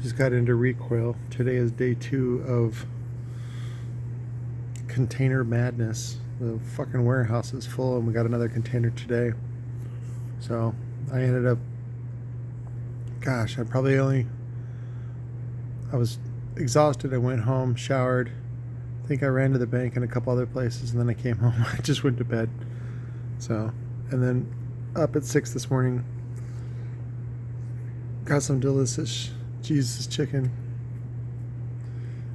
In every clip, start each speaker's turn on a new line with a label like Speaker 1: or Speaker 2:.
Speaker 1: Just got into Recoil. Today is day 2 of container madness. The fucking warehouse is full and we got another container today. So I ended up, gosh, I was exhausted. I went home, showered. I think I ran to the bank and a couple other places, and then I came home. I just went to bed. So, and then up at 6 this morning, got some delicious Jesus chicken.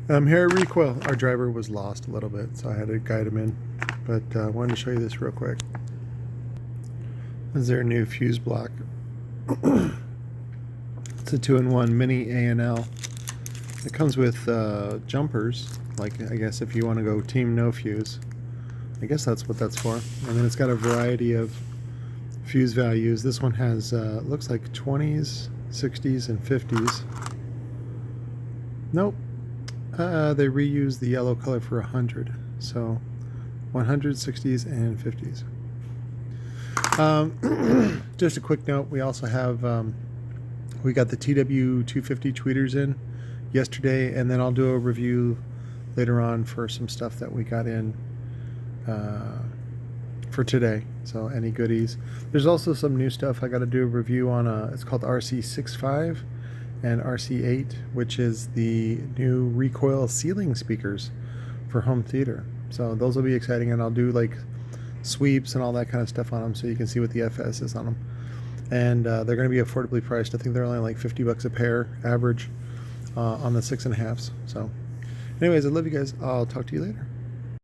Speaker 1: Here at Recoil, our driver was lost a little bit, so I had to guide him in. But I wanted to show you this real quick. This is their new fuse block. It's a 2-in-1 mini ANL. It comes with jumpers, like I guess if you want to go team no fuse. I guess that's what that's for. And then it's got a variety of fuse values. This one has looks like 20s, 60s, and 50s. Nope. They reused the yellow color for 100. So 100, 60s, and 50s. Just a quick note, we also have we got the TW250 tweeters in yesterday, and then I'll do a review later on for some stuff that we got in for today. So any goodies. There's also some new stuff I got to do a review on. It's called RC65 and RC8, which is the new Recoil ceiling speakers for home theater. So those will be exciting, and I'll do like sweeps and all that kind of stuff on them so you can see what the FS is on them. And they're going to be affordably priced. I think they're only like 50 bucks a pair average on the 6.5s. So anyways, I love you guys. I'll talk to you later.